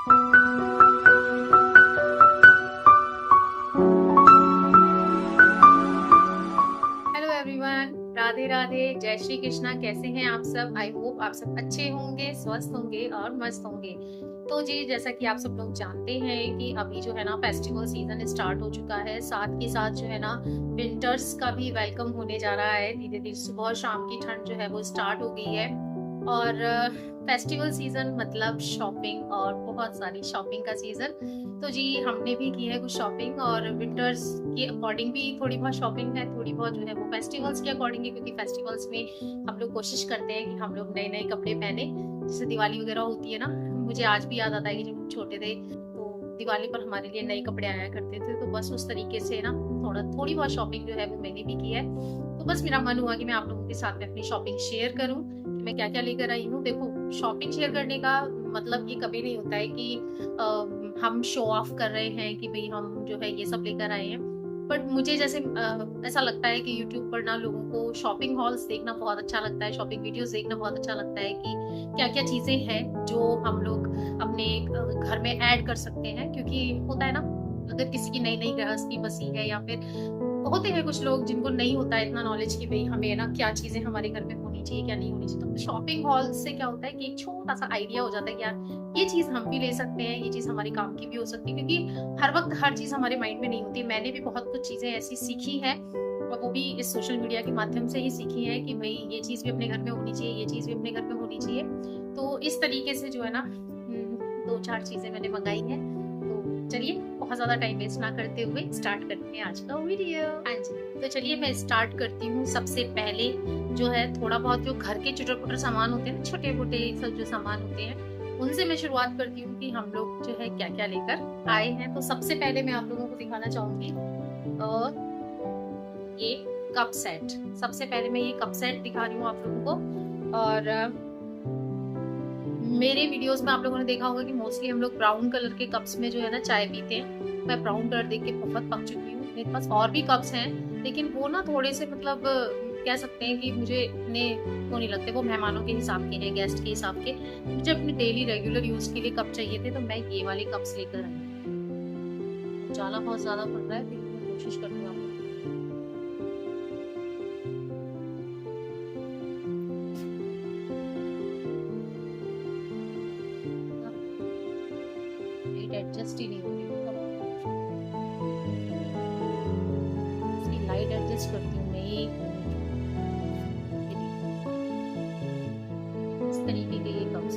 Hello everyone, Radhe Radhe, जय श्री कृष्णा। कैसे हैं आप सब? आई होप आप सब अच्छे होंगे, स्वस्थ होंगे और मस्त होंगे। तो जी, जैसा कि आप सब लोग जानते हैं कि अभी जो है ना फेस्टिवल सीजन स्टार्ट हो चुका है। साथ के साथ जो है ना विंटर्स का भी वेलकम होने जा रहा है। धीरे धीरे सुबह शाम की ठंड जो है वो स्टार्ट हो गई है। और फेस्टिवल सीजन मतलब शॉपिंग और बहुत सारी शॉपिंग का सीजन। तो जी हमने भी की है कुछ शॉपिंग, और विंटर्स के अकॉर्डिंग भी थोड़ी बहुत शॉपिंग है, थोड़ी बहुत जो है वो फेस्टिवल्स के अकॉर्डिंग है, क्योंकि फेस्टिवल्स में हम लोग कोशिश करते हैं कि हम लोग नए नए कपड़े पहने। जैसे दिवाली वगैरह होती है ना, मुझे आज भी याद आता है कि जब हम छोटे थे तो दिवाली पर हमारे लिए नए कपड़े आया करते थे। तो बस उस तरीके से ना थोड़ी बहुत शॉपिंग जो है वो मैंने भी की है। तो बस मेरा मन हुआ कि मैं आप लोगों के साथ में अपनी शॉपिंग शेयर करूं, मैं क्या क्या लेकर आई हूँ। देखो, शॉपिंग शेयर करने का मतलब ये कभी नहीं होता है कि हम शो ऑफ कर रहे हैं कि भाई हम जो है ये सब लेकर आए हैं। बट मुझे जैसे ऐसा लगता है कि यूट्यूब पर ना लोगों को शॉपिंग हॉल्स देखना बहुत अच्छा लगता है, शॉपिंग वीडियोस देखना बहुत अच्छा लगता है कि क्या क्या चीजें हैं जो हम लोग अपने घर में ऐड कर सकते हैं। क्योंकि होता है ना, अगर किसी की नई नई गृहस्थी बसी है, या फिर होते हैं कुछ लोग जिनको नहीं होता है इतना नॉलेज कि भाई हमें ना क्या चीजें हमारे घर में होनी चाहिए, क्या नहीं होनी चाहिए। तो शॉपिंग हॉल से क्या होता है कि एक छोटा सा आइडिया हो जाता है कि यार ये चीज हम भी ले सकते हैं, ये चीज हमारे काम की भी हो सकती है। क्योंकि हर वक्त हर चीज हमारे माइंड में नहीं होती। मैंने भी बहुत कुछ चीजें ऐसी सीखी है, और वो भी इस सोशल मीडिया के माध्यम से ही सीखी है कि भाई ये चीज भी अपने घर में होनी चाहिए, ये चीज भी अपने घर में होनी चाहिए। तो इस तरीके से जो है ना दो चार चीजें मैंने मंगाई है। तो चलिए बहुत ज्यादा टाइम वेस्ट ना करते हुए स्टार्ट करते हैं आज का वीडियो। हाँ जी, तो चलिए मैं स्टार्ट करती हूँ। सबसे पहले जो है थोड़ा बहुत जो घर के चुटर पुटर सामान होते हैं ना, छोटे मोटे सब जो सामान होते हैं, उनसे मैं शुरुआत करती हूँ कि हम लोग जो है क्या क्या लेकर आए हैं। तो सबसे पहले मैं आप लोगों को दिखाना चाहूंगी ये कप सेट। सबसे पहले मैं ये कप सेट दिखा रही हूँ आप लोगों को। और मेरे वीडियोस में आप लोगों ने देखा होगा कि मोस्टली हम लोग ब्राउन कलर के कप्स में जो है ना चाय पीते हैं। मैं ब्राउन कलर देख के बहुत पक चुकी हूँ। मेरे पास और भी कप्स हैं, लेकिन वो ना थोड़े से मतलब कह सकते हैं कि मुझे इतने वो नहीं लगते। वो मेहमानों के हिसाब के हैं, गेस्ट के हिसाब के। मुझे अपने डेली रेगुलर यूज के लिए कप चाहिए थे, तो मैं ये वाले कप्स लेकर आई। उजाला बहुत ज्यादा पड़ रहा है, फिर मैं कोशिश करती हूँ एडजस्ट ही नहीं हो रही। इसकी लाइट एडजस्ट करती हूँ मैं। इस तरीके के ये कप्स,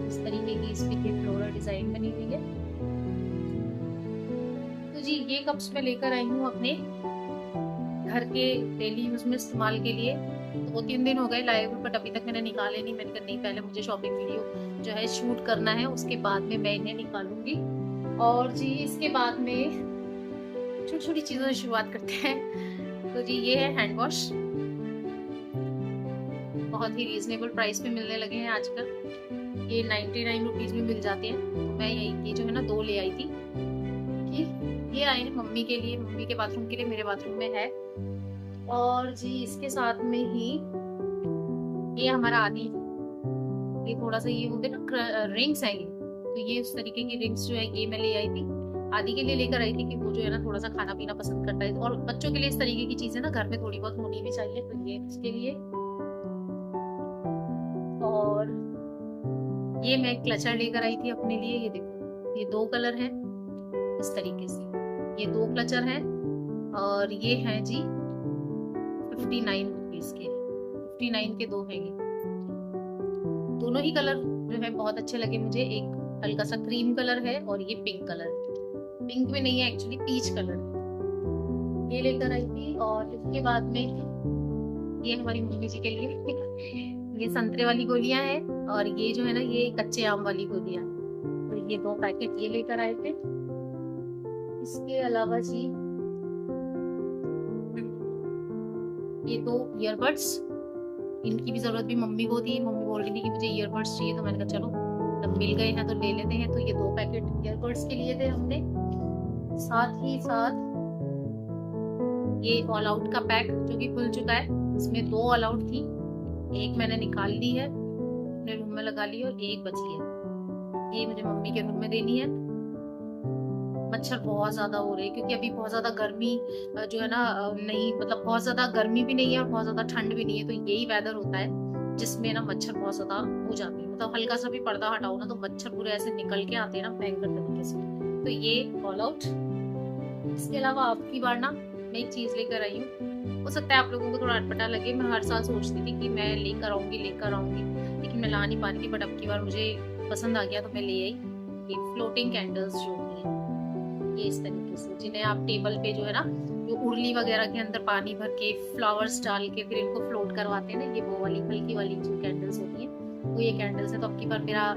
इस तरीके की इस पे फ्लोरल डिजाइन बनी हुई है। तो जी ये कप्स मैं लेकर आई हूँ अपने घर के डेली यूज में इस्तेमाल के लिए। 2-3 दिन हो गए लाए हुए, बट अभी तक मैंने निकाले नहीं। मैंने कहा नहीं, पहले मुझे शॉपिंग वीडियो जो है शूट करना है, उसके बाद में मैं इन्हें निकालूंगी। और जी इसके बाद में छोटी छोटी चीजों से शुरुआत करते हैं। तो जी ये है हैंड वॉश। बहुत ही रीजनेबल प्राइस पे मिलने लगे हैं आजकल। ये 99 रुपीज में मिल जाते हैं। तो मैं ये जो है ना 2 ले आई थी कि ये आए हैं मम्मी के लिए, मम्मी के बाथरूम के लिए, मेरे बाथरूम में है। और जी इसके साथ में ही ये हमारा आदि, ये थोड़ा सा ये होते ना रिंग्स हैं ये, तो ये उस तरीके की रिंग्स जो है ये मैं ले आई थी। आदि के लिए लेकर आई थी कि वो जो है ना थोड़ा सा खाना पीना पसंद करता है, और बच्चों के लिए इस तरीके की चीजें ना घर में थोड़ी बहुत होनी भी चाहिए। तो ये उसके लिए। और ये मैं क्लचर लेकर आई थी अपने लिए। ये देखो, ये 2 कलर हैं इस तरीके से, ये 2 क्लचर हैं। और ये हैं जी 59 रुपीज के, 59 के 2 हैं ये। दोनों ही कलर जो है बहुत अच्छे लगे मुझे। एक हल्का सा क्रीम कलर है और ये पिंक कलर है। पिंक में नहीं है एक्चुअली, पीच कलर है। ये लेकर आई थी। और इसके बाद में ये हमारी मम्मी जी के लिए ये संतरे वाली गोलियां हैं, और ये जो है ना ये कच्चे आम वाली गोलियां। तो ये 2 पैकेट ये लेकर आए थे। इसके अलावा जी ये 2 ईयरबड्स, इनकी भी जरूरत भी मम्मी को थी। मम्मी बोल रही थी कि मुझे ईयरबड्स चाहिए, तो मैंने कहा चलो तब मिल गए हैं तो ले लेते हैं। तो ये 2 पैकेट ईयरबड्स के लिए थे हमने। साथ ही साथ ये ऑल आउट का पैक जो कि खुल चुका है, इसमें 2 ऑल आउट थी। एक मैंने निकाल ली है, अपने रूम में लगा ली, और एक बची है। ये मुझे मम्मी के रूम में देनी है। मच्छर बहुत ज़्यादा हो रहे हैं क्योंकि अभी बहुत ज़्यादा गर्मी जो है ना नहीं, मतलब बहुत ज़्यादा गर्मी भी नहीं है और बहुत ज़्यादा ठंड भी नहीं है, तो यही वेदर होता है जिसमें ना मच्छर बहुत ज़्यादा हो जाते हैं। मतलब हल्का सा भी पर्दा हटाओ ना तो मच्छर पूरे ऐसे निकल के आते हैं ना भयंकर तरीके से। तो ये ऑल आउट। इसके अलावा अब की बार ना मैं एक चीज़ लेकर आई हूँ। हो सकता है आप लोगों को थोड़ा अटपटा लगे, मैं हर साल सोचती थी कि मैं लेकर आऊंगी, लेकिन मैं ला नहीं पा रही थी, बट अब की बार मुझे पसंद आ गया तो मैं ले आई। ये फ्लोटिंग कैंडल्स जो होती हैं, ये इस तरीके से, जिन्हें आप टेबल पे जो है ना, जो उर्ली वगैरह के अंदर पानी भर के फ्लावर्स डाल के फिर इनको फ्लोट करवाते हैं ना, ये वो वाली हल्की वाली जो कैंडल्स होती हैं, वो ये कैंडल्स है। तो अब की बार मेरा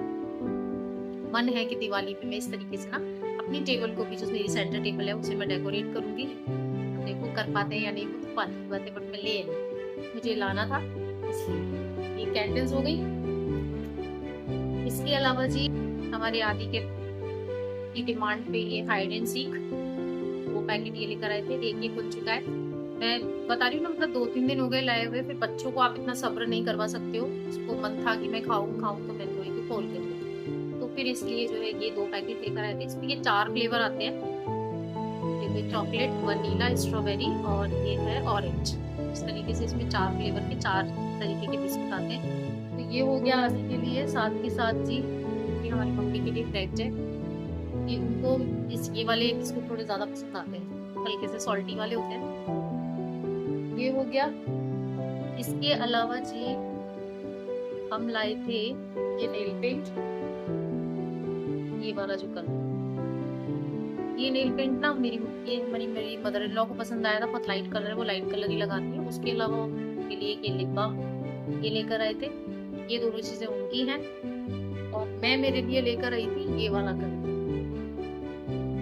मन है कि दिवाली पे मैं इस तरीके से ना अपनी टेबल को भी, जो मेरी सेंटर टेबल है, उसे मैं डेकोरेट करूंगी। देखो कर पाते हैं या नहीं, वो तो बात की बात है, बट मैं ले आई, मुझे लाना था। ये कैंडल्स हो गई। इसके अलावा जी हमारे आदि के की डिमांड पे ये हाइड एंड सीक, वो पैकेट ये लेकर आए थे, एक खुल चुका है। मैं बता रही हूँ ना, मतलब 2-3 दिन हो गए लाए हुए, फिर बच्चों को आप इतना सब्र नहीं करवा सकते हो, उसको मन था कि मैं खाऊं तो मैंने वही खोल के दिया, तो फिर इसलिए जो है ये 2 पैकेट लेकर आए थे। इसमें ये 4 फ्लेवर आते हैं, चॉकलेट, वनीला, स्ट्रॉबेरी और ये है ऑरेंज। इस तरीके से इसमें 4 फ्लेवर के 4 तरीके के बिस्कुट आते हैं। तो ये हो गया आदि के लिए। साथ के साथ जी ये हमारी मम्मी के लिए ब्रेड है, ये उनको ये वाले बिस्कुट थोड़े ज्यादा पसंद आते हैं, हल्के से सॉल्टी वाले होते हैं। ये हो गया। इसके अलावा जी हम लाए थे ये नेल पेंट, ये वाला जो कलर, ये नेल पेंट ना मेरी मदर इन लॉ को पसंद आया था, बहुत लाइट कलर है, वो लाइट कलर ही लगाती है। उसके अलावा उनके लिए ये लिप बाम ये लेकर आए थे, ये दोनों चीजें उनकी हैं। और मैं मेरे लिए लेकर आई थी ये वाला कलर,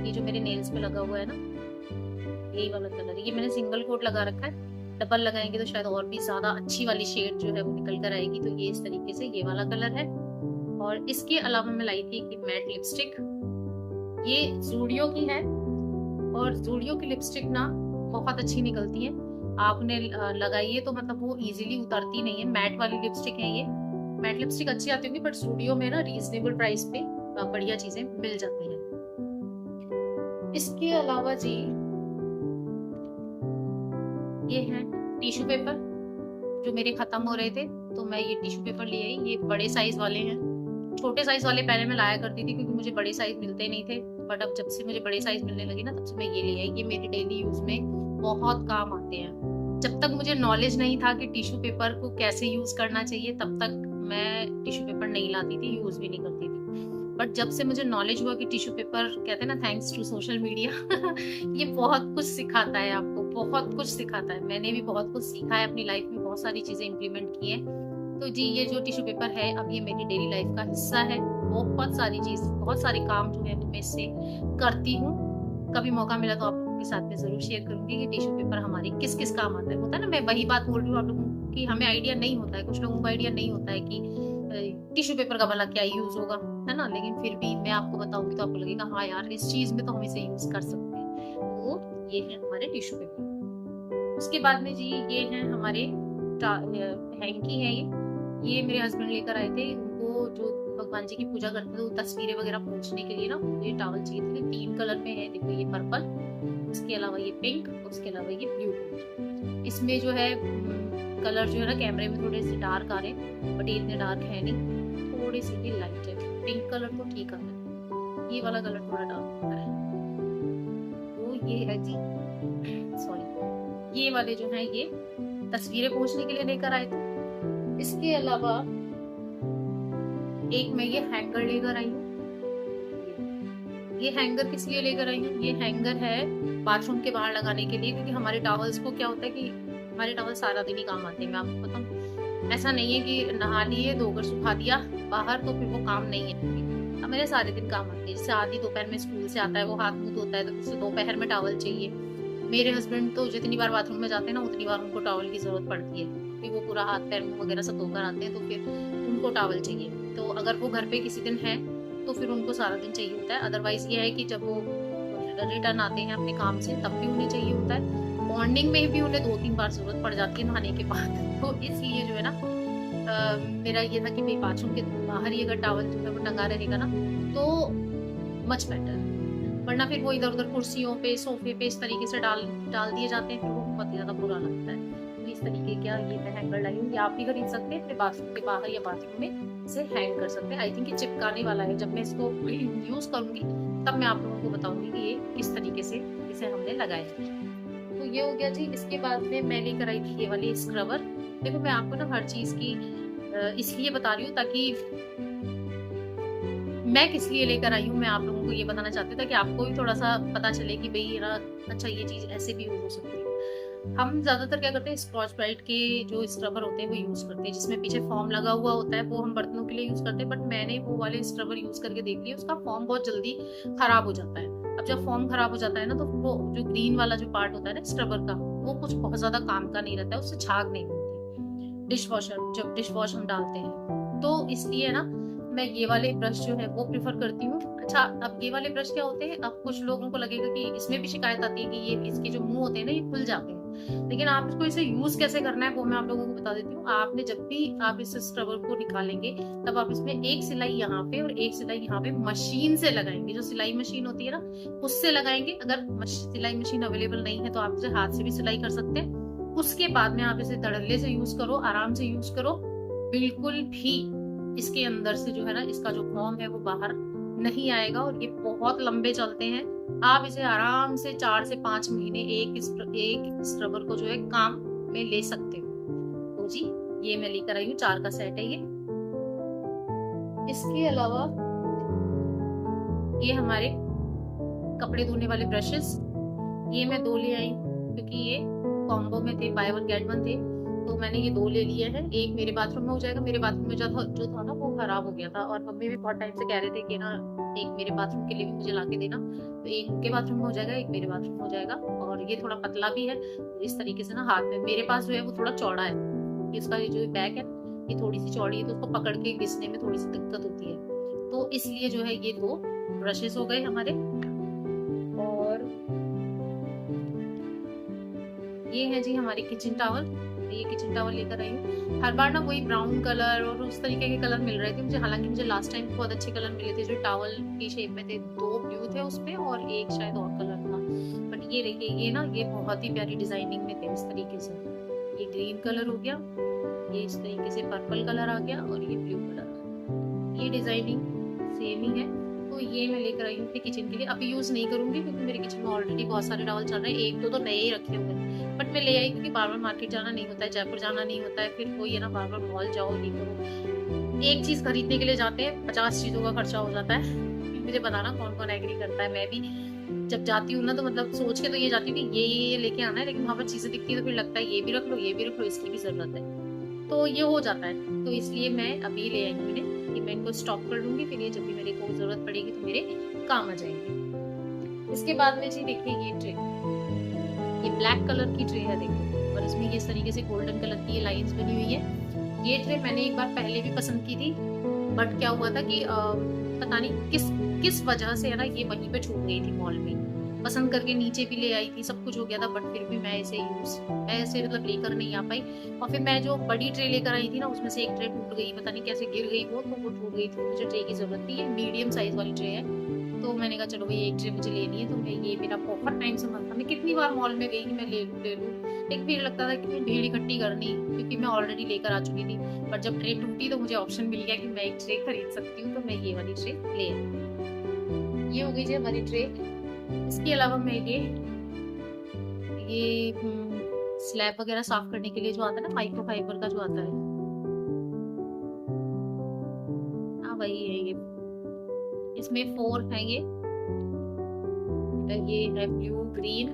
ये जो मेरे नेल्स पे लगा हुआ है ना, यही वाला कलर है। ये मैंने सिंगल कोट लगा रखा है, डबल लगाएंगे तो शायद और भी ज्यादा अच्छी वाली शेड जो है वो निकल कर आएगी। तो ये इस तरीके से ये वाला कलर है। और इसके अलावा मैं लाई थी कि मैट लिपस्टिक, ये ज़ूडियो की है, और ज़ूडियो की लिपस्टिक ना बहुत अच्छी निकलती है, आपने लगाई है तो मतलब वो इजीली उतरती नहीं है। मैट वाली लिपस्टिक है ये, मैट लिपस्टिक अच्छी आती होगी, बट ज़ूडियो में ना रीजनेबल प्राइस पे बढ़िया चीजें मिल जाती हैं। इसके अलावा जी ये है टिश्यू पेपर, जो मेरे खत्म हो रहे थे तो मैं ये टिश्यू पेपर ले आई। ये बड़े साइज वाले हैं, छोटे साइज वाले पहले मैं लाया करती थी क्योंकि मुझे बड़े साइज मिलते नहीं थे, बट अब जब से मुझे बड़े साइज मिलने लगे ना तब से मैं ये ले आई। ये मेरे डेली यूज में बहुत काम आते हैं। जब तक मुझे नॉलेज नहीं था कि टिश्यू पेपर को कैसे यूज करना चाहिए तब तक मैं टिश्यू पेपर नहीं लाती थी, यूज भी नहीं करती थी। बट जब से मुझे नॉलेज हुआ कि टिश्यू पेपर, कहते हैं ना थैंक्स टू सोशल मीडिया ये बहुत कुछ सिखाता है, आपको बहुत कुछ सिखाता है। मैंने भी बहुत कुछ सीखा है अपनी लाइफ में, बहुत सारी चीजें इम्प्लीमेंट की है। तो जी ये जो टिश्यू पेपर है अब ये मेरी डेली लाइफ का हिस्सा है। बहुत सारी चीज, बहुत सारे काम जो है मैं इससे करती हूँ। कभी मौका मिला तो आप लोगों के साथ में जरूर शेयर करूंगी कि टिश्यू पेपर हमारे किस किस काम आता है। होता है ना, मैं वही बात बोल रही हूँ आप लोगों की, हमें आइडिया नहीं होता है, कुछ लोगों को आइडिया नहीं होता है कि टिश्यू पेपर का भला क्या यूज होगा, है ना। लेकिन फिर भी मैं आपको बताऊंगी तो आपको लगेगा हाँ यार इस चीज में तो हम इसे यूज कर सकते हैं। तो ये है हमारे टिश्यू पेपर। उसके बाद में जी ये है हमारे हैंकी है, ये मेरे हस्बैंड लेकर आए थे। उनको जो भगवान जी की पूजा करते थे वो तस्वीरें वगैरह पहुंचने के लिए ना ये टॉवल चाहिए थे। 3 कलर में है, देखो ये पर्पल, उसके अलावा ये पिंक, उसके अलावा ये ब्लू। इसमें जो है कलर जो है ना कैमरे में थोड़े से डार्क आ रहे हैं, बट इतने डार्क है नहीं, थोड़ी सी भी लाइट है। पिंक कलर तो ठीक है, ये वाला कलर थोड़ा डार्क होता है। तो ये है जी, सॉरी, ये वाले जो है ये तस्वीरें पहुंचने के लिए लेकर आए थे। इसके अलावा एक मैं ये हैंगर लेकर आई हूँ। ये हैंगर किस लिए लेकर आई हूँ? ये हैंगर है बाथरूम के बाहर लगाने के लिए, क्योंकि हमारे टॉवल्स को क्या होता है कि हमारे टॉवल सारा दिन ही काम आते हैं। मैं आपको बताऊँ, ऐसा नहीं है कि नहा लिए धोकर सुखा दिया बाहर तो फिर वो काम नहीं है, मेरे सारे दिन काम आते हैं। जैसे आदि दोपहर में स्कूल से आता है, वो हाथ मुंह धोता है तो उसे दोपहर में टॉवल चाहिए। मेरे हस्बैंड तो जितनी बार बाथरूम में जाते हैं ना उतनी बार उनको टॉवल की जरूरत पड़ती है, क्योंकि वो पूरा हाथ पैर मुंह वगैरह सब धोकर आते हैं तो फिर उनको टॉवल चाहिए। तो अगर वो घर पे किसी दिन है तो फिर उनको सारा दिन चाहिए होता है। अदरवाइज ये है कि जब वो रिटर्न आते हैं अपने काम से तब भी उन्हें चाहिए होता है। मॉर्निंग में भी उन्हें 2-3 बार जरूरत पड़ जाती है नहाने के बाद। तो इसलिए जो है ना मेरा ये था कि भाई बाथरूम के बाहर ही अगर टॉवल जो है वो टंगा रहेगा ना तो मच बेटर, वरना फिर वो इधर उधर कुर्सियों पे सोफे पे इस तरीके से डाल डाल दिए जाते हैं, फिर वो बहुत ही ज्यादा बुरा लगता है। तो इस तरीके का ये मैं हैंगर लाई हूँ, ये आप भी खरीद सकते हैं अपने बाथरूम के बाहर या बाथरूम में इसे हैंग कर सकते हैं। आई थिंक ये चिपकाने वाला है, जब मैं इसको यूज करूंगी तब मैं आप लोगों को बताऊंगी कि ये किस तरीके से इसे हमने लगाया है। तो ये हो गया जी। इसके बाद में मैं लेकर आई थी ये वाली स्क्रबर। देखो मैं आपको ना हर चीज की इसलिए बता रही हूँ ताकि मैं किस लिए लेकर आई हूँ, मैं आप लोगों को ये बताना चाहती हूँ ताकि आपको भी थोड़ा सा पता चले कि भाई ना अच्छा ये चीज ऐसे भी यूज हो सकती है। हम ज्यादातर क्या करते हैं, स्कॉच ब्राइट के जो स्क्रबर होते हैं वो यूज करते हैं, जिसमें पीछे फॉर्म लगा हुआ होता है, वो हम बर्तनों के लिए यूज करते हैं। बट मैंने वो वाले स्क्रबर यूज करके देख लिया, उसका फॉर्म बहुत जल्दी खराब हो जाता है। अब जब फॉर्म खराब हो जाता है ना तो वो जो ग्रीन वाला जो पार्ट होता है ना स्क्रबर का, वो कुछ बहुत ज्यादा काम का नहीं रहता है, उससे झाग नहीं होती डिश वॉशर जब डिश वॉश हम डालते हैं। तो इसलिए ना मैं ये वाले ब्रश जो है वो प्रेफर करती हूँ। अच्छा, अब ये वाले ब्रश क्या होते हैं, अब कुछ लोगों को लगेगा कि इसमें भी शिकायत आती है कि ये इसके जो मुंह होते हैं ना ये खुल जाते हैं, लेकिन आप इसको इसे यूज कैसे करना है वो मैं आप लोगों को बता देती हूँ। आपने जब भी आप इस स्क्रबर को निकालेंगे तब आप इसमें एक सिलाई यहाँ पे और एक सिलाई यहाँ पे मशीन से लगाएंगे, जो सिलाई मशीन होती है ना उससे लगाएंगे। अगर सिलाई मशीन अवेलेबल नहीं है तो आप इसे हाथ से भी सिलाई कर सकते हैं। उसके बाद में आप इसे धड़ल्ले से यूज करो, आराम से यूज करो, बिल्कुल भी इसके अंदर से जो है ना इसका जो फॉर्म है वो बाहर नहीं आएगा। और ये बहुत लंबे चलते हैं, आप इसे आराम से 4 से 5 महीने एक स्क्रबर को जो है काम में ले सकते हो। तो जी ये मैं लेकर आई हूँ, 4 का सेट है ये। इसके अलावा ये हमारे कपड़े धोने वाले ब्रशेस, ये मैं 2 ले आई क्योंकि ये कॉम्बो में थे, बाय 1 गेट 1 थे, तो मैंने ये 2 ले लिए हैं। एक मेरे बाथरूम में हो जाएगा, मेरे बाथरूम में जो था ना वो खराब हो गया था और मम्मी भी बहुत टाइम से कह रहे थे कि ना एक मेरे बाथरूम के लिए भी मुझे लाके देना, तो एक उनके बाथरूम में हो जाएगा, एक मेरे बाथरूम में हो जाएगा। और ये थोड़ा पतला भी है, तो इस तरीके से ना हाथ में, मेरे पास जो है वो थोड़ा चौड़ा है, इसका ये जो बैक है ये थोड़ी सी चौड़ी है, तो उसको पकड़ के घिसने में थोड़ी सी दिक्कत होती है। तो इसलिए जो है ये 2 ब्रशेस हो गए हमारे। और ये है जी हमारी किचन टॉवल, ये किचन टॉवल लेकर आई हूँ। हर बार ना वही ब्राउन कलर और उस तरीके के कलर मिल रहे थे मुझे, हालांकि मुझे लास्ट टाइम बहुत अच्छे कलर मिले थे जो टॉवल की शेप में थे। 2 ब्लू थे उसपे और एक शायद और कलर था। बट ये देखिए ये ना ये बहुत ही प्यारी डिजाइनिंग में थे इस तरीके से। ये ग्रीन कलर हो गया, ये इस तरीके से पर्पल कलर आ गया और ये ब्लू कलर आ गया। ये डिजाइनिंग सेम ही है। तो ये मैं लेकर आई हूँ अपने किचन के लिए। अभी यूज नहीं करूंगी क्योंकि मेरे किचन में ऑलरेडी बहुत सारे टॉवल चल रहे हैं, 1-2 तो नए ही रखे हुए हैं। बट मैं ले आई क्योंकि बार बार मार्केट जाना नहीं होता है, जयपुर जाना नहीं होता है, फिर वही है ना बार बार मॉल जाओ ये करो। एक चीज खरीदने के लिए जाते हैं 50 चीजों का खर्चा हो जाता है। मुझे बताना कौन कौन एग्री करता है। मैं भी जब जाती हूँ ना तो मतलब सोच के तो ये जाती हूँ कि ये लेके आना है, लेकिन वहां पर चीजें दिखती है तो फिर लगता है ये भी रख लो, ये भी रख लो, इसकी भी जरूरत है, तो ये हो जाता है। तो इसलिए मैं अभी ले आई हूँ इन्हें कि मैं इनको स्टॉक कर लूंगी, फिर ये जब भी मेरे को जरूरत पड़ेगी तो मेरे काम आ जाएंगे। इसके बाद में जी देखिए ये ट्रे, ये ब्लैक कलर की ट्रे है देखो, और इसमें इस तरीके से गोल्डन कलर की ये लाइंस बनी हुई है। ये ट्रे मैंने एक बार पहले भी पसंद की थी, बट क्या हुआ था कि पता नहीं किस वजह से है ना ये वहीं पे छूट गई थी मॉल में। पसंद करके नीचे भी ले आई थी, सब कुछ हो गया था, बट फिर भी मैं इसे ऐसे मतलब लेकर नहीं आ पाई। और फिर मैं जो बड़ी ट्रे लेकर आई थी ना उसमें से एक ट्रे टूट गई, पता नहीं कैसे गिर गई वो, तो वो टूट गई थी। मुझे ट्रे की जरूरत थी, ये मीडियम साइज वाली ट्रे है, तो मैंने कहा चलो भाई एक ट्रे मुझे लेनी है। तो मैं ये मेरा बहुत टाइम से मन था, मैं कितनी बार मॉल में गई कि मैं ले लूँ, लेकिन फिर लगता था कि भीड़ इकट्ठी करनी, क्योंकि मैं ऑलरेडी लेकर आ चुकी थी। पर जब ट्रे टूटी तो मुझे ऑप्शन मिल गया कि मैं एक ट्रे खरीद सकती हूँ, तो मैं ये वाली ट्रे ले आई। ये हो गई जी हमारी ट्रे। इसके अलावा मैं ये स्लैब वगैरह साफ करने के लिए जो आता है ना माइक्रोफाइबर का जो आता है, हाँ वही है ये। इसमें 4 हैं ये है ब्लू, ग्रीन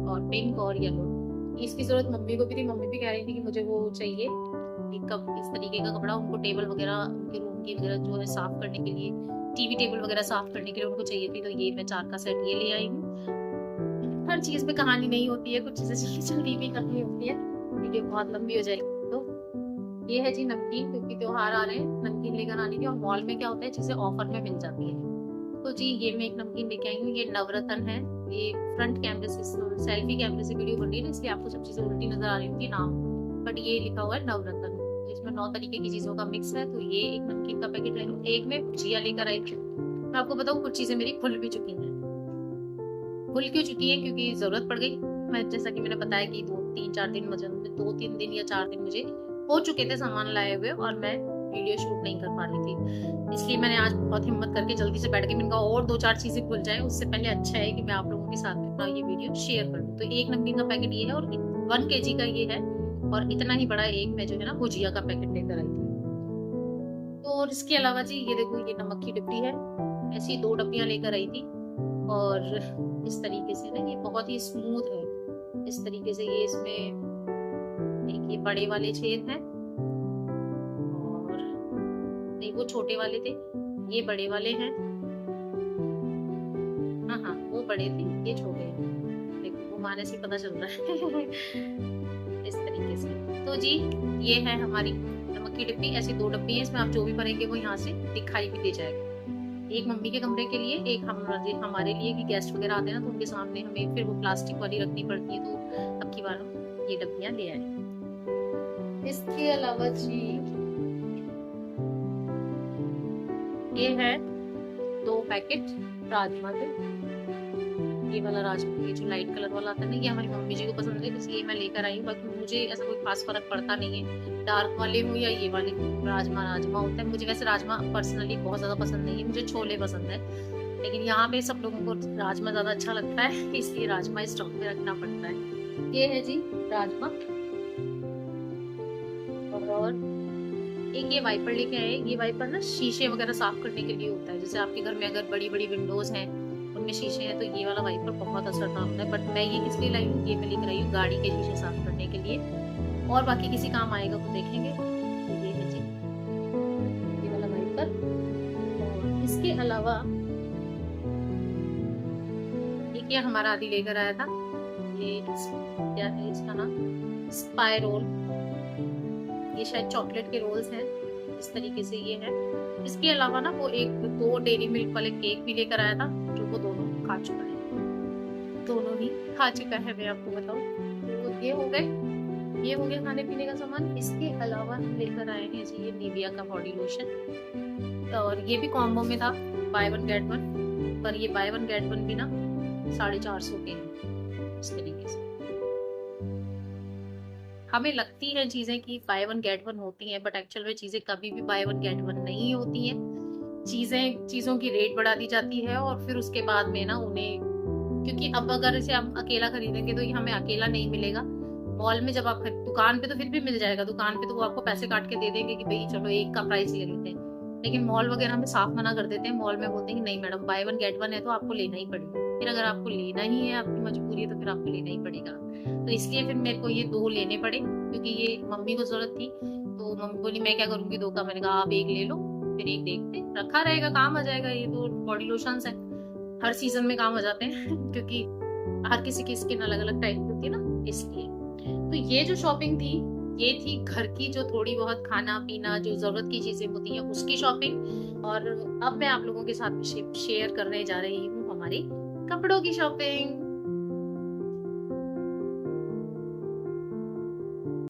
और पिंक और येलो। इसकी जरूरत मम्मी को भी थी, मम्मी भी कह रही थी कि मुझे वो चाहिए एक कप, इस तरीके का कपड़ा उनको टेबल वगैरह उनके रूम की वगैरह जो है साफ करने के लिए, टीवी टेबल वगैरह साफ करने के लिए उनको चाहिए थी। तो ये मैं 4 का सेट ये ले आई हूँ। हर चीज में कहानी नहीं होती है, कुछ चीजें जल्दी भी करनी होती है, वीडियो बहुत लंबी हो जाएगी। तो ये है जी नमकीन, क्योंकि त्योहार आ रहे हैं, नमकीन लेकर आनी थी। और मॉल में क्या होता है चीजें ऑफर में मिल जाती है। तो जी ये मैं एक नमकीन लेके आई हूँ, ये नवरत्न है। ये फ्रंट कैमरे से सेल्फी कैमरे से वीडियो बन रही है ना, इसलिए आपको सब चीजें उल्टी नजर आ रही होंगी नाम, बट ये लिखा हुआ है नवरत्न। इसमें 9 तरीके की चीजों का मिक्स है। तो ये एक नमकीन का पैकेट ले लो। एक में भुजिया लेकर आई थी। मैं आपको बताऊँ कुछ चीजें मेरी खुल भी चुकी हैं। खुल क्यों चुकी है? क्योंकि जरूरत पड़ गई। मैं जैसा कि मैंने बताया कि 2-3 दिन मुझे 2-3 दिन या 4 दिन मुझे हो चुके थे सामान लाए हुए, और मैं वीडियो शूट नहीं कर पा रही थी। इसलिए मैंने आज बहुत हिम्मत करके जल्दी से बैठ के मैंने कहा और 2-4 चीजें खुल जाए उससे पहले अच्छा है कि मैं आप लोगों के साथ में अपना ये वीडियो शेयर कर दूं। तो एक नमकीन का पैकेट ये है और 1 kg का ये है, और इतना ही बड़ा एक मैं जो है ना भुजिया का पैकेट लेकर आई थी। तो और इसके अलावा जी ये देखो, ये नमक की डिब्बी है। ऐसी 2 डब्बियां लेकर आई थी, और इस तरीके से ना ये बहुत ही स्मूथ है। इस तरीके से ये इसमें एक ये बड़े वाले छेद हैं, और नहीं वो छोटे वाले थे, ये बड़े वाले हैं। हाँ, वो बड़े थे, ये छोटे हैं। देखो घुमाने से पता चल रहा है। इस तरीके से। तो जी ये है हमारी नमक की डिब्बी। ऐसी 2 डब्बी है, इसमें आप जो भी भरेंगे वो यहाँ से दिखाई भी दे जाएगा। एक मम्मी के कमरे के लिए, एक हमारे लिए, कि गेस्ट वगैरह आते हैं ना तो उनके सामने हमें फिर वो प्लास्टिक वाली रखनी पड़ती है। तो अब की बार हम ये डब्बियां ले आए। इसके अलावा जी ये है 2 पैकेट राजमा के। ये वाला राजमा, ये जो लाइट कलर वाला आता है ना, ये हमारी मम्मी जी को पसंद है, इसलिए मैं लेकर आई हूँ। बाकी मुझे ऐसा कोई खास फर्क पड़ता नहीं है, डार्क वाले हो या ये वाले। राजमा होता है। मुझे वैसे राजमा पर्सनली बहुत ज्यादा पसंद नहीं है, मुझे छोले पसंद है, लेकिन यहाँ पे सब लोगों को राजमा ज्यादा अच्छा लगता है, इसलिए राजमा स्टॉक में रखना पड़ता है। ये है जी राजमा। और एक ये वाइपर लेके आए। ये वाइपर ना शीशे वगैरह साफ करने के लिए होता है। जैसे आपके घर में अगर बड़ी बड़ी विंडोज हैं, उनमें शीशे हैं, तो ये वाला वाइपर बहुत असरदार होता है। बट मैं ये किस लिए लाई हूँ, ये मैं लेकर आई हूँ गाड़ी के शीशे साफ करने के लिए, और बाकी किसी काम आएगा तो देखेंगे। तो ये है जी ये वाला वाइपर। और इसके अलावा एक ये हमारा आदि लेकर आया था। ये क्या है इसका नाम, स्पाइरोल। ये शायद चॉकलेट के रोल्स हैं। इस तरीके से ये है। इसके अलावा ना वो 2 डेयरी मिल्क वाले केक भी लेकर आया था, जो वो दोनों खा चुका है। दोनों ही खा चुका है, मैं आपको बताऊं। तो ये हो गए खाने पीने का सामान। इसके अलावा हम लेकर आए हैं जी ये निविया का बॉडी लोशन, और ये भी कॉम्बो में था, बाय 1 गेट 1। पर ये बाय 1 गेट 1 भी ना 450 के हैं। इस तरीके से हमें लगती है चीजें कि बाय 1 गेट 1 होती हैं, बट एक्चुअल में चीजें कभी भी बाय 1 गेट 1 नहीं होती हैं। चीजों की रेट बढ़ा दी जाती है, और फिर उसके बाद में ना उन्हें, क्योंकि अब अगर इसे हम अकेला खरीदेंगे तो ये हमें अकेला नहीं मिलेगा। मॉल में जब आप दुकान पे तो फिर भी मिल जाएगा, दुकान पे तो वो आपको पैसे काट के दे देंगे कि भाई चलो एक का प्राइस ले लेते हैं। लेकिन मॉल वगैरह में साफ मना कर देते हैं। मॉल में बोलते हैं कि नहीं मैडम, बाय 1 गेट 1 है तो आपको लेना ही पड़ेगा। फिर अगर आपको लेना ही है, आपकी मजबूरी है, तो फिर आपको लेना ही पड़ेगा। तो इसलिए फिर मेरे को ये 2 लेने पड़े, क्योंकि ये मम्मी को जरूरत थी। तो मम्मी बोली मैं क्या करूंगी 2 का। मैंने कहा आप एक ले लो, फिर एक देखते, रखा रहेगा, काम आ जाएगा। ये तो बॉडी लोशंस है, हर सीजन में काम आ जाते हैं। क्योंकि हर किसी की स्किन अलग अलग टाइप की होती है ना, इसलिए। तो ये जो शॉपिंग थी, ये थी घर की, जो थोड़ी बहुत खाना पीना, जो जरूरत की चीजें होती हैं उसकी शॉपिंग। और अब मैं आप लोगों के साथ शेयर करने जा रही हूँ हमारी कपड़ों की शॉपिंग।